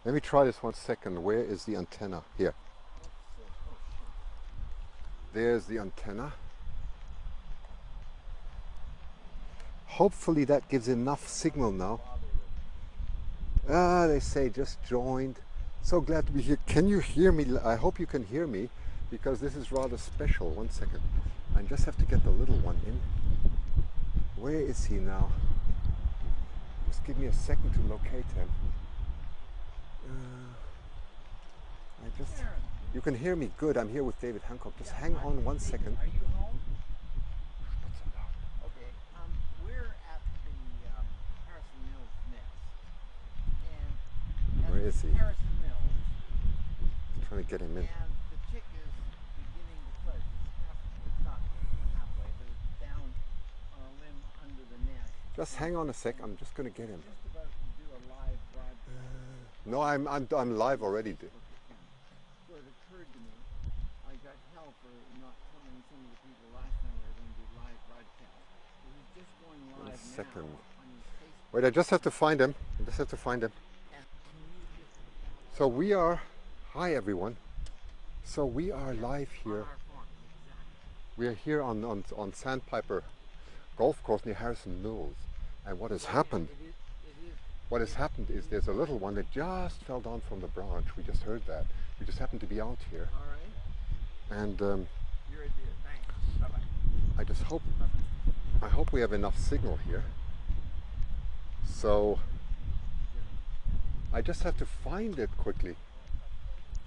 Let me try this 1 second. Where is the antenna? Here. There's the antenna. Hopefully that gives enough signal now. They say just joined. So glad to be here. Can you hear me? I hope you can hear me, because this is rather special. 1 second. I just have to get the little one in. Where is he now? Just give me a second to locate him. You can hear me good. I'm here with David Hancock. Just hang on 1 second. Are you home? Okay. We're at the Harriison Mills nest. And Where is he? Harriison Mills. I'm trying to get him in. And the chick is beginning to fledge. It's not halfway, but it's down on a limb under the nest. Just hang on a sec. I'm just going to get him. Just about to do a live broadcast. No, I'm live already. So it occurred to me, I got hell for not telling some of the people last time we were going to do live broadcast. So he's just going live 1 second. now on his Facebook. Wait, I just have to find him. So we are, hi everyone. So we are live here. We are here on Sandpiper Golf Course near Harriison Mills. And what has happened? What has happened is there's a little one that just fell down from the branch. We just heard that. We just happened to be out here. All right. And You're a dear. Thanks. Bye-bye. I hope we have enough signal here. So I just have to find it quickly.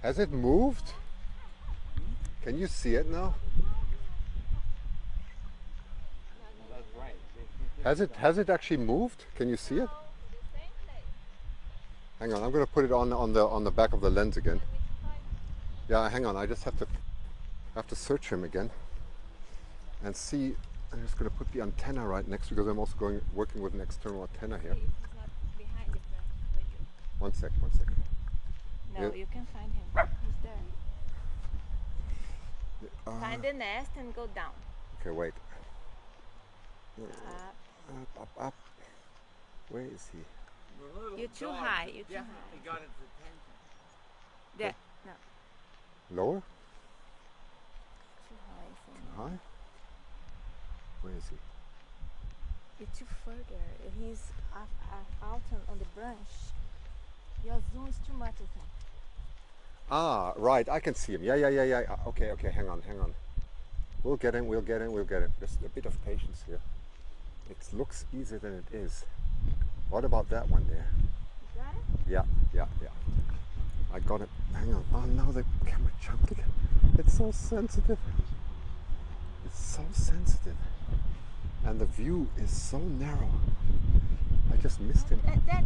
Has it moved? Can you see it now? That's right. Has it actually moved? Can you see it? Hang on, I'm going to put it on the back of the lens again. Yeah, hang on. I just have to search him again and see. I'm just going to put the antenna right next, because I'm also working with an external antenna here. One sec. No, Yeah. you can find him. He's there. Find the nest and go down. Okay, wait. Up. Up. Where is he? You're too high. You're too high. Definitely got its attention. There. No. Lower? Too high for me. High? Where is he? You're too further. He's out on the branch. Your zoom is too much, I think. Ah, right. I can see him. Yeah. Okay. Hang on. We'll get him. Just a bit of patience here. It looks easier than it is. What about that one there? You got it? Yeah. I got it. Hang on. Oh, now the camera jumped again. It's so sensitive. And the view is so narrow. I just missed him. There. Back.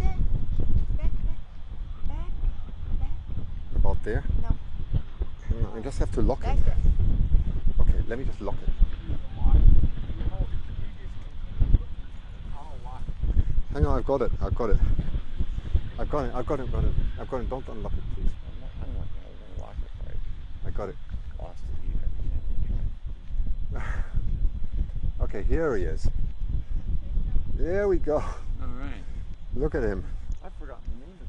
About there? No. Hang on. I just have to lock Back it. there. Okay, let me just lock it. Hang on, I've got it. Don't unlock it, please. I'm not going to unlock it, right? I got it. Lost it even. Okay, here he is. There we go. All right. Look at him. I've forgotten the name of it.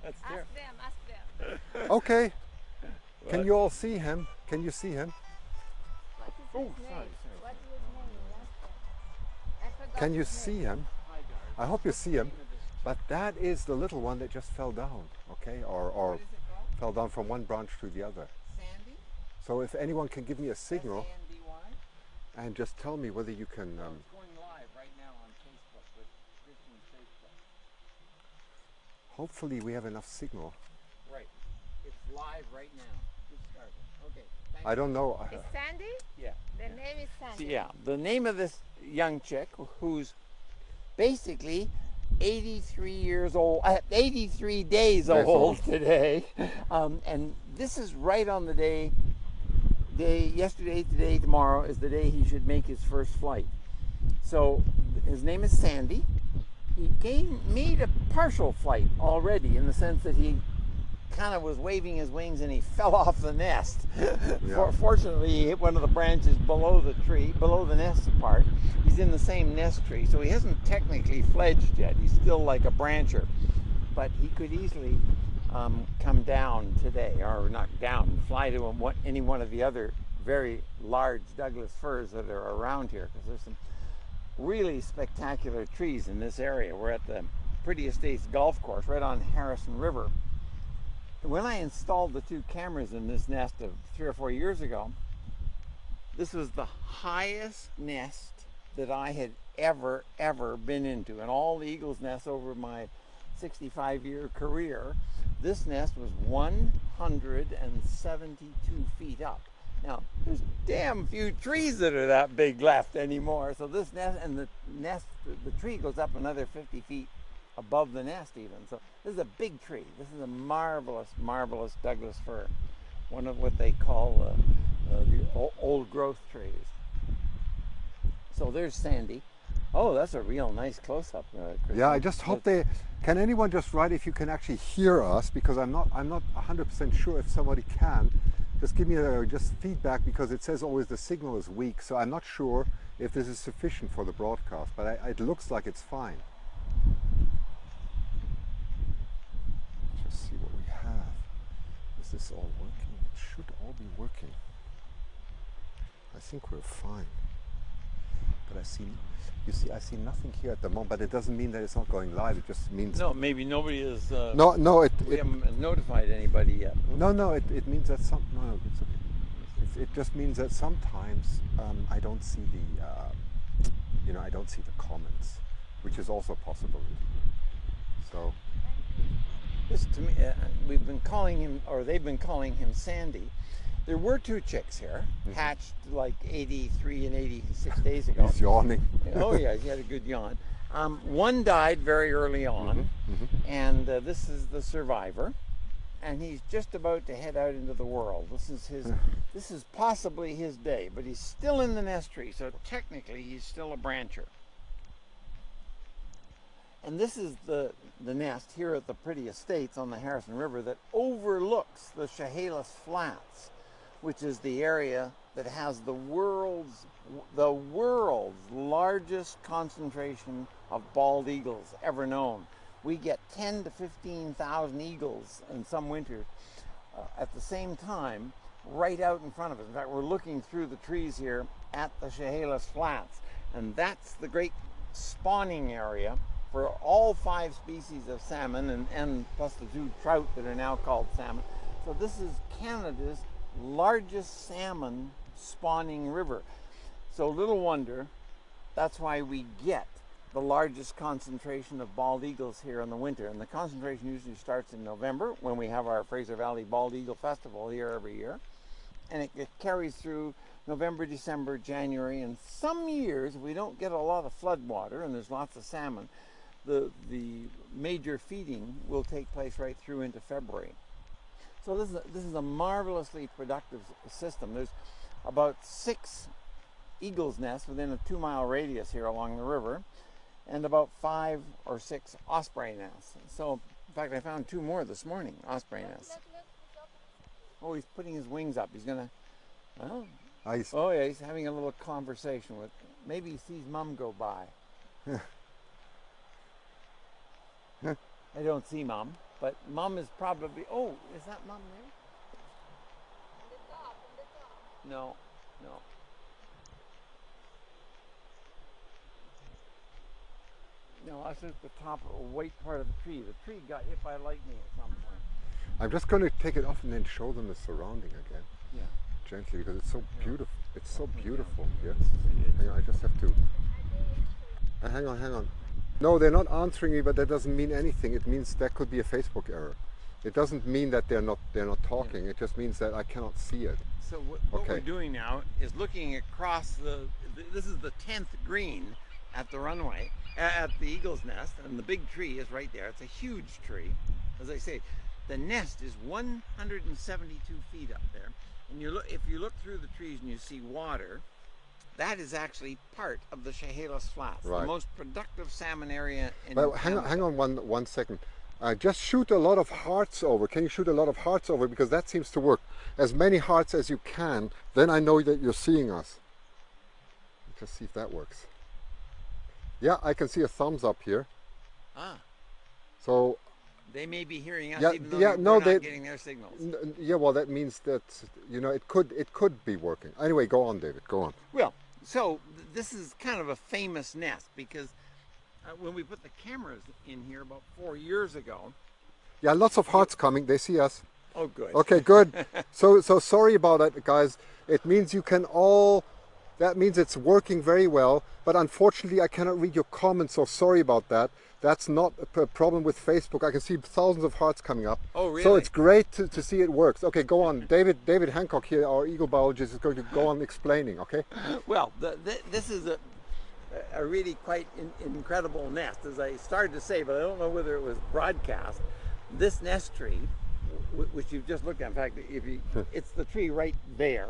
That's there. Ask them. Okay. Can you all see him? Can you see him? What is his Oh, name? sorry. What is his name? I forgot Can you his see name. him? I hope you see him. But that is the little one that just fell down, okay? Or What is it called? fell down from one branch to the other. Sandy? So if anyone can give me a signal S-A-N-D-Y? and just tell me whether you can... It's going live right now on Facebook with Christian Sasse. hopefully we have enough signal. Right. It's live right now. Just started. Okay. Thank I don't know. Is Sandy? Yeah. The name is Sandy. Yeah. The name of this young chick, who's basically 83 years old, 83 days old today, and this is right on the day. Yesterday, today, tomorrow is the day he should make his first flight. So his name is Sandy. He made a partial flight already, in the sense that he kind of was waving his wings and he fell off the nest. Yeah. Fortunately, he hit one of the branches below the tree, below the nest part. He's in the same nest tree, so he hasn't technically fledged yet. He's still like a brancher. but he could easily come down today, or not down, fly to any one of the other very large Douglas firs that are around here, because there's some really spectacular trees in this area. We're at the Pretty Estates golf course right on Harriison River. When I installed the 2 cameras in this nest of 3 or 4 years ago, this was the highest nest that I had ever been into. And all the eagles' nests over my 65-year career, this nest was 172 feet up. Now, there's damn few trees that are that big left anymore. So this nest, and the tree goes up another 50 feet above the nest even. So this is a big tree. This is a marvelous, marvelous Douglas fir. One of what they call the old growth trees. So there's Sandy. Oh, that's a real nice close-up. Yeah, I just hope they... Can anyone just write if you can actually hear us? Because I'm not 100% sure if somebody can. Just give me just feedback, because it says always the signal is weak. So I'm not sure if this is sufficient for the broadcast, but it looks like it's fine. Just see what we have. Is this all working? It should all be working. I think we're fine. But I see nothing here at the moment, but it doesn't mean that it's not going live. It just means... No, maybe nobody is... we haven't notified anybody yet. No, it means that it just means that sometimes I don't see I don't see the comments, which is also a possibility. So... This, to me, we've been calling him, or they've been calling him Sandy. There were 2 chicks here, hatched like 83 and 86 days ago. He's yawning. Oh yeah, he had a good yawn. One died very early on, and this is the survivor, and he's just about to head out into the world. This is possibly his day, but he's still in the nest tree, so technically he's still a brancher. And this is the nest here at the Pretty Estates on the Harriison River that overlooks the Chehalis Flats, which is the area that has the world's largest concentration of bald eagles ever known. We get 10 to 15,000 eagles in some winters at the same time right out in front of us. In fact, we're looking through the trees here at the Chehalis Flats, and that's the great spawning area for all 5 species of salmon and plus the 2 trout that are now called salmon. So this is Canada's largest salmon spawning river. So little wonder that's why we get the largest concentration of bald eagles here in the winter. And the concentration usually starts in November when we have our Fraser Valley Bald Eagle Festival here every year. And it carries through November, December, January, and some years we don't get a lot of flood water and there's lots of salmon. The major feeding will take place right through into February. So this is a marvelously productive system. There's about 6 eagles' nests within a 2-mile radius here along the river, and about 5 or 6 osprey nests. So, in fact, I found 2 more this morning, osprey nests. Oh, he's putting his wings up. He's gonna, well, oh yeah, he's having a little conversation with, maybe he sees Mum go by. I don't see Mum, but Mum is probably, oh, is that Mum there? No. No, that's at the top of a white part of the tree. The tree got hit by lightning at some point. I'm just going to take it off and then show them the surrounding again. Yeah. Gently, because it's so beautiful. It's so beautiful here. Hang on, I just have to... hang on. No, they're not answering me, but that doesn't mean anything. It means that could be a Facebook error. It doesn't mean that they're not talking. Yeah. It just means that I cannot see it. So what we're doing now is looking across this is the 10th green at the runway, at the eagle's nest, and the big tree is right there. It's a huge tree. As I say, the nest is 172 feet up there. And if you look through the trees and you see water, that is actually part of the Chehalis Flats, right. The most productive salmon area in Canada. Hang on one second. Just shoot a lot of hearts over. Can you shoot a lot of hearts over? Because that seems to work. As many hearts as you can, then I know that you're seeing us. Let's just see if that works. Yeah, I can see a thumbs up here. Ah. So They may be hearing us Yeah, even though yeah, we're no, not they, getting their signals. yeah, well, that means that, you know, it could be working. Anyway, go on, David, go on. Well, so this is kind of a famous nest because when we put the cameras in here about 4 years ago. Yeah, lots of hearts coming. They see us. Oh, good. Okay, good. So sorry about that, guys. It means you can all. That means it's working very well. But unfortunately, I cannot read your comments. So sorry about that. That's not a problem with Facebook. I can see thousands of hearts coming up. Oh, really? So it's great to see it works. Okay, go on. David Hancock here, our eagle biologist, is going to go on explaining. Okay. Well, this is a really quite incredible nest, as I started to say, but I don't know whether it was broadcast. This nest tree, which you've just looked at, in fact, it's the tree right there.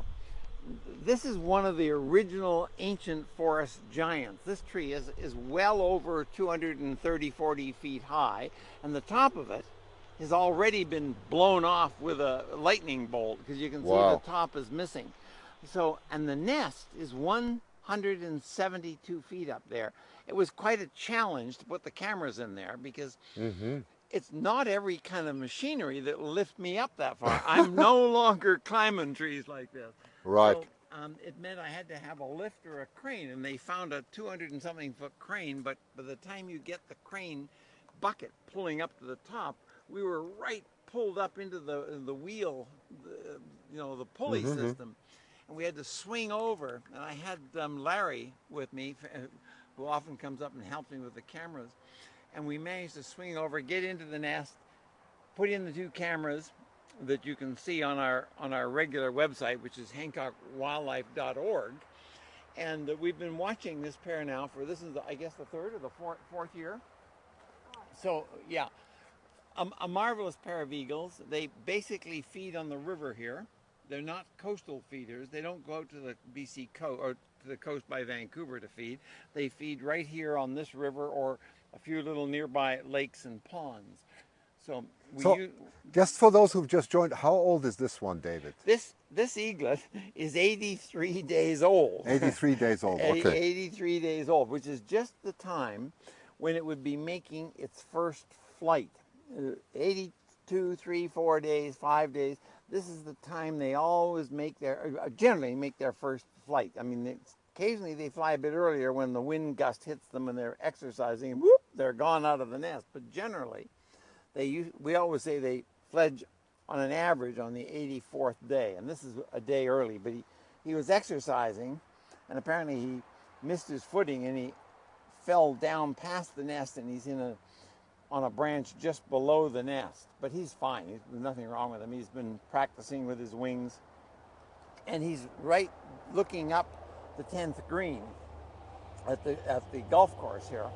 This is one of the original ancient forest giants. This tree is well over 230-40 feet high, and the top of it has already been blown off with a lightning bolt, because you can see the top is missing. So, and the nest is 172 feet up there. It was quite a challenge to put the cameras in there because it's not every kind of machinery that will lift me up that far. I'm no longer climbing trees like this. Right. So, it meant I had to have a lift or a crane, and they found a 200 and something foot crane, but by the time you get the crane bucket pulling up to the top, we were right pulled up into the wheel, the pulley system. And we had to swing over, and I had Larry with me, who often comes up and helps me with the cameras. And we managed to swing over, get into the nest, put in the 2 cameras that you can see on our regular website, which is hancockwildlife.org. And we've been watching this pair now for, this is, I guess, the 3rd or the 4th year. So, yeah, a marvelous pair of eagles. They basically feed on the river here. They're not coastal feeders. They don't go out to the BC coast or to the coast by Vancouver to feed. They feed right here on this river or a few little nearby lakes and ponds. So, just for those who've just joined, how old is this one, David? This eaglet is 83 days old. 83 days old, okay. 83 days old, which is just the time when it would be making its first flight. 82, 3, 4 days, 5 days. This is the time they always generally make their first flight. I mean, occasionally they fly a bit earlier when the wind gust hits them and they're exercising, and whoop, they're gone out of the nest. But generally, we always say they fledge on an average on the 84th day, and this is a day early. But he was exercising, and apparently he missed his footing and he fell down past the nest, and he's on a branch just below the nest. But he's fine. There's nothing wrong with him. He's been practicing with his wings, and he's right looking up the 10th green at the golf course here.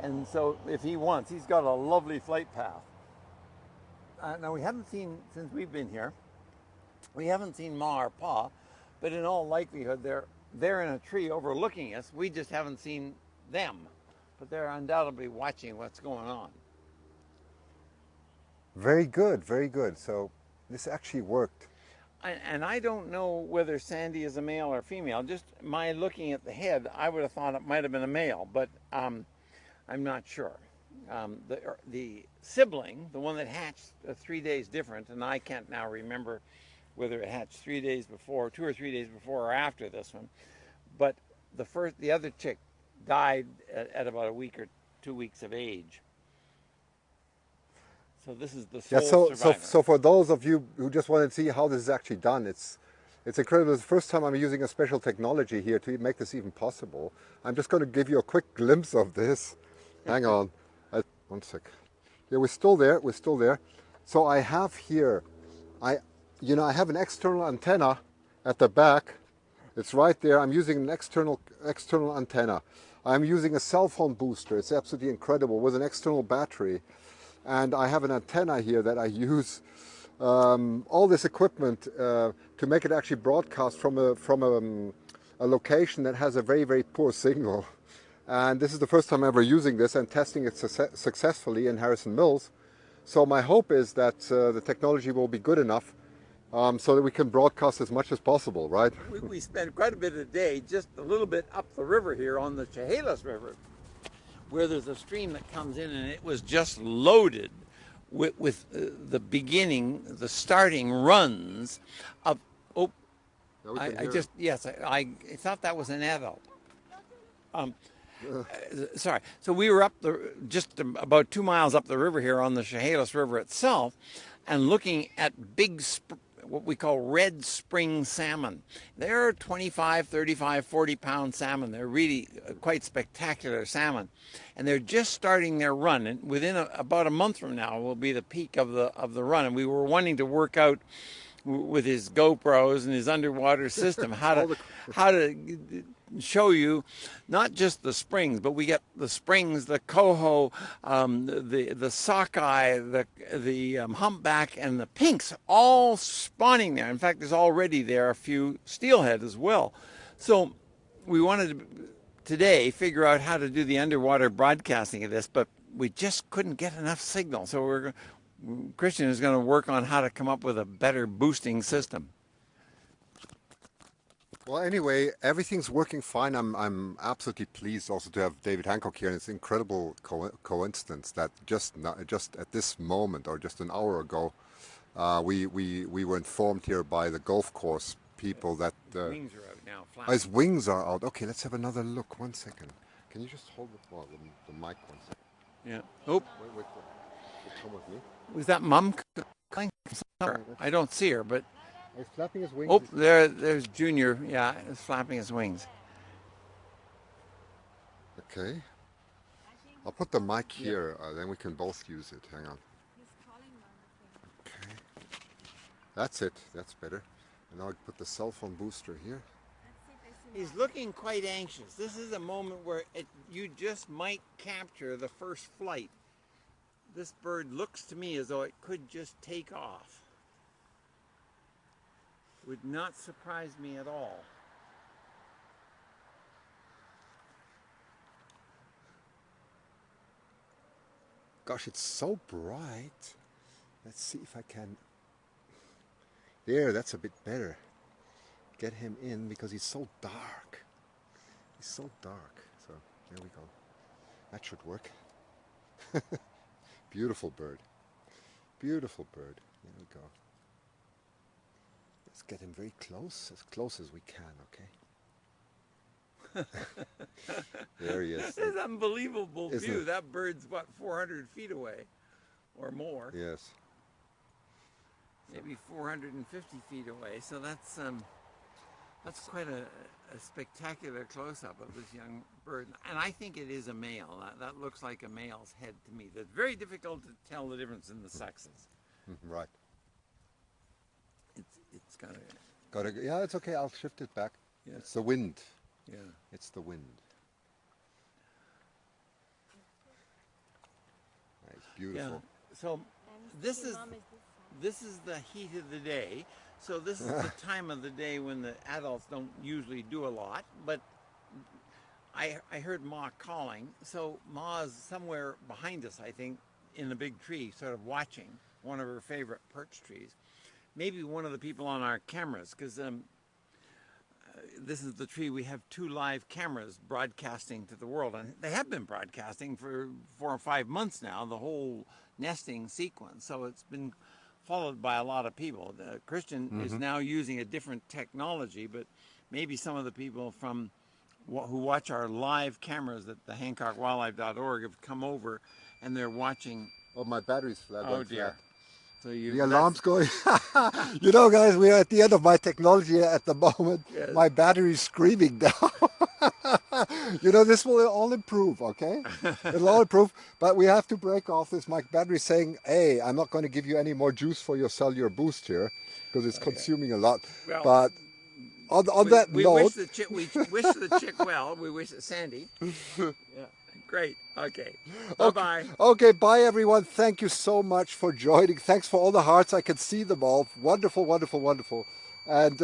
And so if he wants, he's got a lovely flight path. Now, we haven't seen, since we've been here, we haven't seen Ma or Pa, but in all likelihood, they're in a tree overlooking us. We just haven't seen them, but they're undoubtedly watching what's going on. Very good, very good. So this actually worked. And I don't know whether Sandy is a male or female. Just my looking at the head, I would have thought it might have been a male, but I'm not sure. The sibling, the one that hatched 3 days different, and I can't now remember whether it hatched 3 days before, 2 or 3 days before or after this one, but the other chick died at about a week or 2 weeks of age. So this is the sole survivor. So for those of you who just want to see how this is actually done, it's incredible. It's the first time I'm using a special technology here to make this even possible. I'm just going to give you a quick glimpse of this. Hang on. 1 sec. Yeah, we're still there. We're still there. So I have here, I have an external antenna at the back. It's right there. I'm using an external antenna. I'm using a cell phone booster. It's absolutely incredible with an external battery. And I have an antenna here that I use all this equipment to make it actually broadcast from a location that has a very, very poor signal. And this is the first time ever using this and testing it successfully in Harriison Mills. So my hope is that the technology will be good enough so that we can broadcast as much as possible, right? We spend quite a bit of the day just a little bit up the river here on the Chehalis River, where there's a stream that comes in, and it was just loaded with the beginning, the starting runs of. Oh, Now we can I hear just yes, I thought that was an adult. Sorry. So we were up just about 2 miles up the river here on the Chehalis River itself, and looking at big, what we call red spring salmon. They're 25, 35, 40-pound salmon. They're really quite spectacular salmon, and they're just starting their run. And within about a month from now will be the peak of the run. And we were wanting to work out with his GoPros and his underwater system how to show you not just the springs, but we get the springs, the coho, the sockeye, the humpback, and the pinks all spawning there. In fact, there's already there a few steelhead as well. So we wanted to today figure out how to do the underwater broadcasting of this, but we just couldn't get enough signal. So Christian is going to work on how to come up with a better boosting system. Well, anyway, everything's working fine. I'm absolutely pleased also to have David Hancock here. And it's an incredible coincidence that just at this moment, or just an hour ago, we were informed here by the golf course people that wings are out now. Flapping. His wings are out. Okay, let's have another look. 1 second. Can you just hold the mic 1 second? Yeah. Oh. Wait, come with me. Was that Mum calling? I don't see her, but. He's flapping his wings. Oh, there's Junior. Yeah, he's flapping his wings. Okay. I'll put the mic here, then we can both use it. Hang on. Okay. That's it. That's better. And now I put the cell phone booster here. He's looking quite anxious. This is a moment where you just might capture the first flight. This bird looks to me as though it could just take off. Would not surprise me at all. Gosh, it's so bright. Let's see if I can. There, that's a bit better. Get him in because he's so dark. He's so dark. So there we go. That should work. Beautiful bird. Beautiful bird. There we go. Let's get him very close as we can, okay? There he is. It's an unbelievable Isn't view. it? That bird's, what, 400 feet away or more. Yes. Maybe 450 feet away. So that's quite a spectacular close-up of this young bird. And I think it is a male. That looks like a male's head to me. It's very difficult to tell the difference in the sexes. Right. It's got a... Yeah, it's okay. I'll shift it back. Yeah. It's the wind. Yeah. It's the wind. It's beautiful. Yeah. So this is the heat of the day. So this is the time of the day when the adults don't usually do a lot. But I heard Ma calling. So Ma's somewhere behind us, I think, in the big tree, sort of watching one of her favorite perch trees. Maybe one of the people on our cameras, because this is the tree. We have 2 live cameras broadcasting to the world, and they have been broadcasting for 4 or 5 months now, the whole nesting sequence. So it's been followed by a lot of people. Christian is now using a different technology, but maybe some of the people from who watch our live cameras at the HancockWildlife.org have come over, and they're watching. Oh, my battery's flat. Oh dear. So the alarm's going. You know, guys, we are at the end of my technology at the moment. Yes. My battery's screaming down. You know, this will all improve, okay? It'll all improve, but we have to break off this. My battery's saying, hey, I'm not going to give you any more juice for your cellular boost here because it's consuming a lot. Well, but on that note... we wish the chick well. We wish Sandy. Yeah. Great. Okay. Bye-bye. Okay, bye, everyone. Thank you so much for joining. Thanks for all the hearts. I can see them all. Wonderful, wonderful, wonderful. And